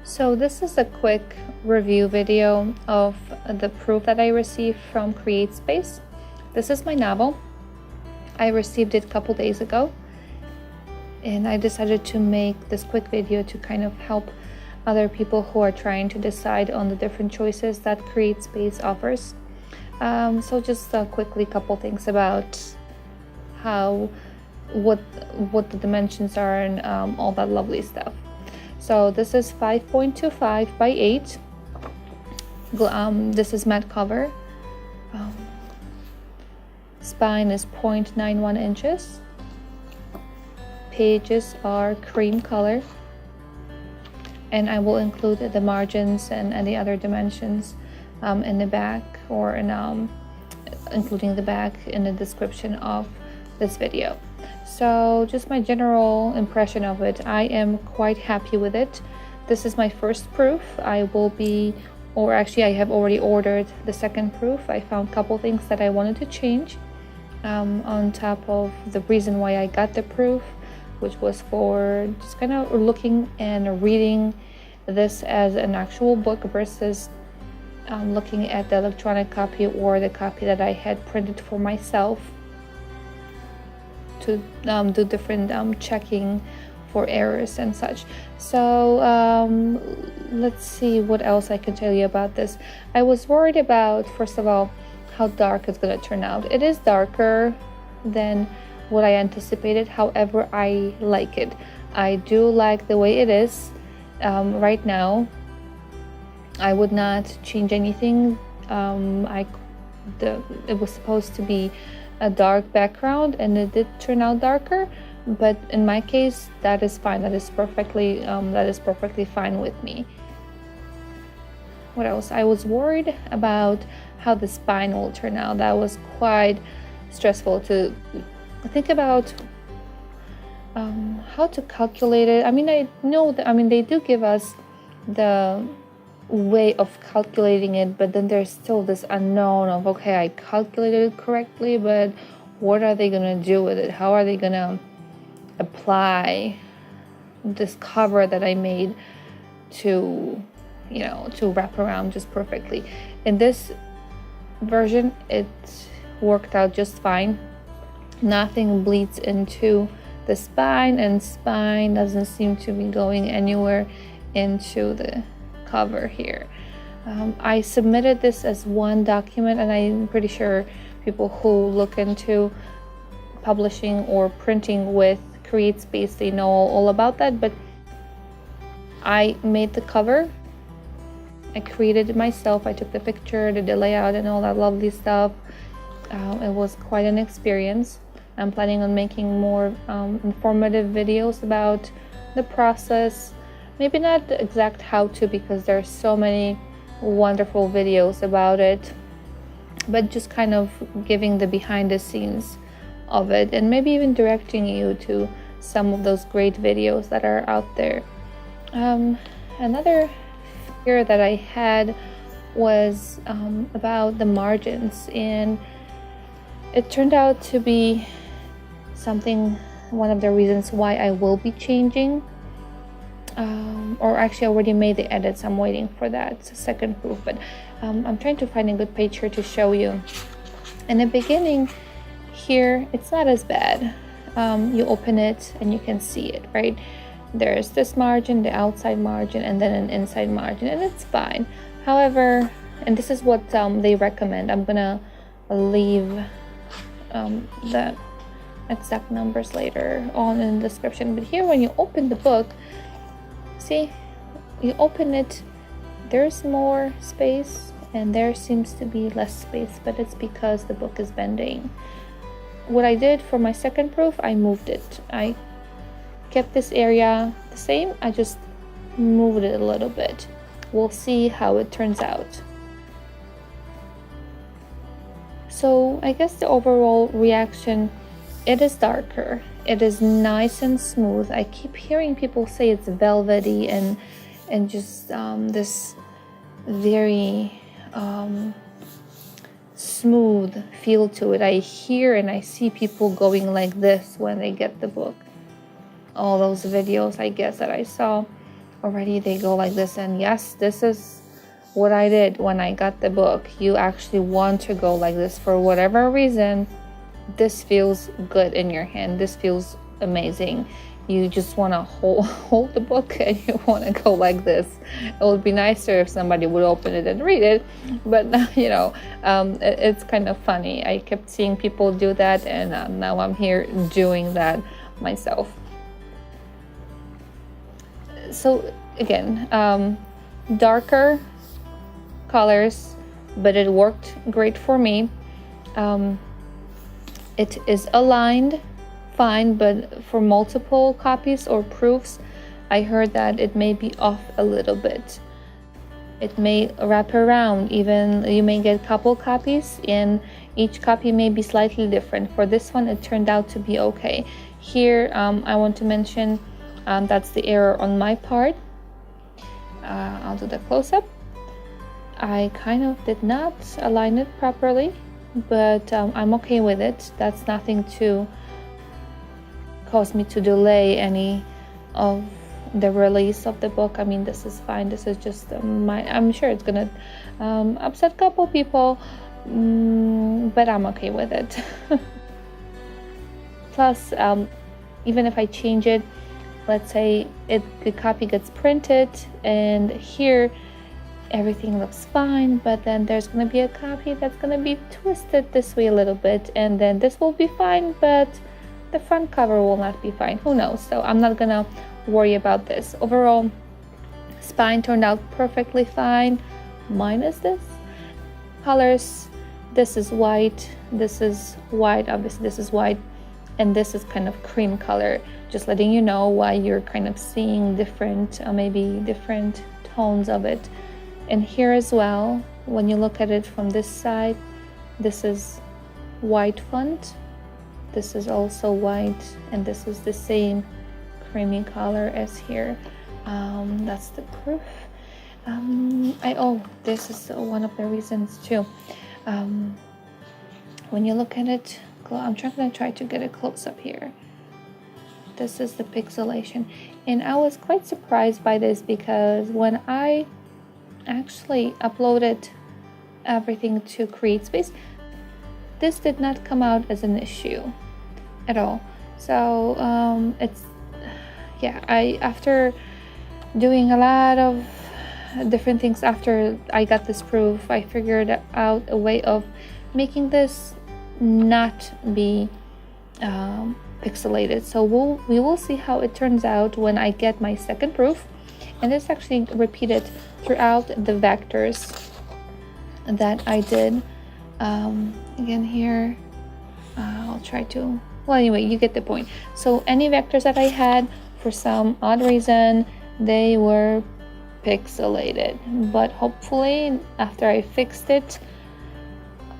So this is a quick review video of the proof that I received from Createspace. This is my novel. I received it a couple days ago, and I decided to make this quick video to kind of help other people who are trying to decide on the different choices that Createspace offers. So just quickly, couple things about what the dimensions are and all that lovely stuff. So this is 5.25 by 8. This is matte cover. Spine is 0.91 inches. Pages are cream color. And I will include the margins and any other dimensions in the back, or in including the back in the description of this video. So just my general impression of it, I am quite happy with it. This is my first proof. I have already ordered the second proof. I found a couple things that I wanted to change on top of the reason why I got the proof, which was for just kind of looking and reading this as an actual book versus looking at the electronic copy or the copy that I had printed for myself, to do different checking for errors and such. So let's see what else I can tell you about this. I was worried about, first of all, how dark it's going to turn out. It is darker than what I anticipated. However, I like it. I do like the way it is right now. I would not change anything. It was supposed to be a dark background, and it did turn out darker, but in my case that is fine. That is perfectly fine with me. What else? I was worried about how the spine will turn out. That was quite stressful to think about how to calculate it. I mean, I know that, they do give us the way of calculating it, but then there's still this unknown of, okay, I calculated it correctly, but what are they gonna do with it? How are they gonna apply this cover that I made to wrap around just perfectly? In this version, it worked out just fine. Nothing bleeds into the spine, and spine doesn't seem to be going anywhere into the cover here. I submitted this as one document, and I'm pretty sure people who look into publishing or printing with Createspace, they know all about that. But I made the cover. I created it myself. I took the picture, did the layout, and all that lovely stuff. It was quite an experience. I'm planning on making more informative videos about the process. Maybe not the exact how-to, because there's so many wonderful videos about it, but just kind of giving the behind the scenes of it, and maybe even directing you to some of those great videos that are out there. Another fear that I had was about the margins, and it turned out to be one of the reasons why I will be changing. Or actually I already made the edits. I'm waiting for that second proof, but I'm trying to find a good page here to show you. In the beginning here, it's not as bad. You open it and you can see it, right? There's this margin, the outside margin, and then an inside margin, and it's fine. However, and this is what they recommend. I'm gonna leave the exact numbers later on in the description, but here when you open the book, see, you open it, there's more space, and there seems to be less space, but it's because the book is bending. What I did for my second proof, I moved it. I kept this area the same, I just moved it a little bit. We'll see how it turns out. So I guess the overall reaction, it is darker. It is nice and smooth. I keep hearing people say it's velvety and just this very smooth feel to it. I hear and I see people going like this when they get the book. All those videos, I guess, that I saw already they go like this. And yes, this is what I did when I got the book. You actually want to go like this for whatever reason. This feels good in your hand. This feels amazing. You just want to hold the book and you want to go like this. It would be nicer if somebody would open it and read it, but you know, it's kind of funny. I kept seeing people do that, and now I'm here doing that myself. So again, darker colors, but it worked great for me. It is aligned fine, but for multiple copies or proofs, I heard that it may be off a little bit. It may wrap around, even you may get a couple copies and each copy may be slightly different. For this one, it turned out to be okay. Here, I want to mention that's the error on my part. I'll do the close-up. I kind of did not align it properly, but I'm okay with it. That's nothing to cause me to delay any of the release of the book. I mean, this is fine. This is just I'm sure it's gonna upset a couple people, but I'm okay with it. Plus, even if I change it, let's say the copy gets printed and here everything looks fine, but then there's going to be a copy that's going to be twisted this way a little bit, and then this will be fine, but the front cover will not be fine. Who knows? So I'm not going to worry about this. Overall, spine turned out perfectly fine, minus this. Colors, this is white, obviously this is white, and this is kind of cream color. Just letting you know why you're kind of seeing different, maybe different tones of it. And here as well, when you look at it from this side, this is white font, this is also white, and this is the same creamy color as here. That's the proof. This is one of the reasons too. When you look at it, I'm going to try to get a close-up here. This is the pixelation, and I was quite surprised by this because when I actually uploaded everything to Createspace, this did not come out as an issue at all. So after doing a lot of different things after I got this proof, I figured out a way of making this not be pixelated. So we will see how it turns out when I get my second proof. And it's actually repeated throughout the vectors that I did. Again here, I'll try to, well, anyway, you get the point. So any vectors that I had, for some odd reason, they were pixelated. But hopefully, after I fixed it,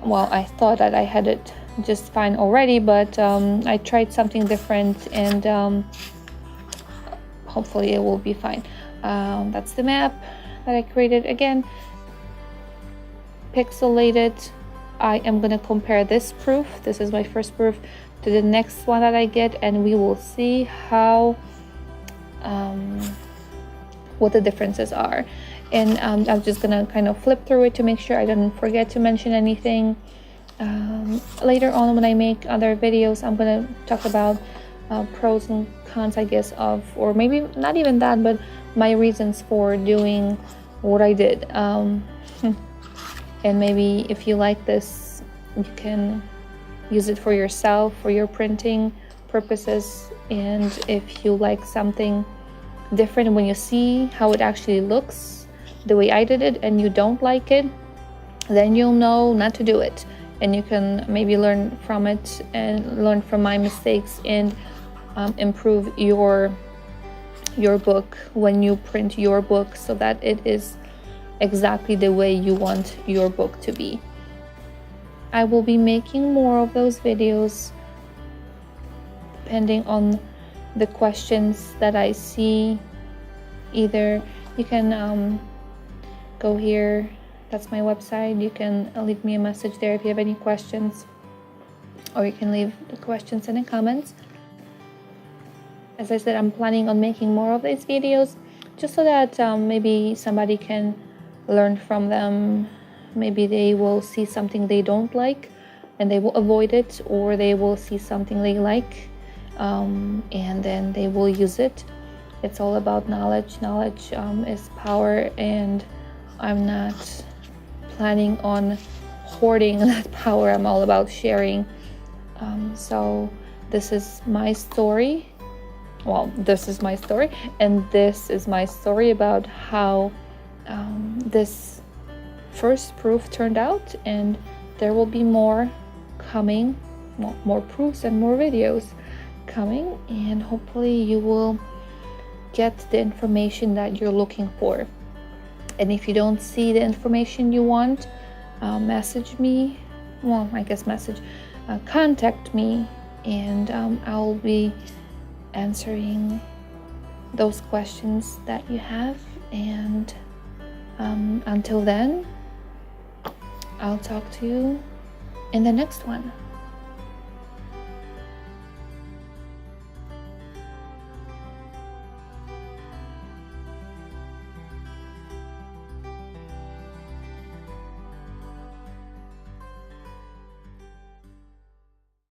well, I thought that I had it just fine already, but I tried something different, and hopefully it will be fine. That's the map that I created. Again, pixelated. I am going to compare this proof, this is my first proof, to the next one that I get, and we will see how what the differences are. And I'm just gonna kind of flip through it to make sure I didn't forget to mention anything. Later on, when I make other videos, I'm gonna talk about pros and cons, I guess, of, or maybe not even that, but my reasons for doing what I did. And maybe if you like this, you can use it for yourself, for your printing purposes. And if you like something different, when you see how it actually looks the way I did it and you don't like it, then you'll know not to do it, and you can maybe learn from it and learn from my mistakes and improve your book when you print your book, so that it is exactly the way you want your book to be. I will be making more of those videos depending on the questions that I see. Either you can go here, that's my website, you can leave me a message there if you have any questions, or you can leave the questions in the comments. As I said, I'm planning on making more of these videos, just so that maybe somebody can learn from them. Maybe they will see something they don't like and they will avoid it, or they will see something they like and then they will use it. It's all about knowledge. Knowledge is power, and I'm not planning on hoarding that power. I'm all about sharing. So this is my story. Well, this is my story, and this is my story about how this first proof turned out, and there will be more coming, more proofs and more videos coming, and hopefully you will get the information that you're looking for. And if you don't see the information you want, message me. Well, I guess contact me, and I'll be answering those questions that you have. And until then, I'll talk to you in the next one.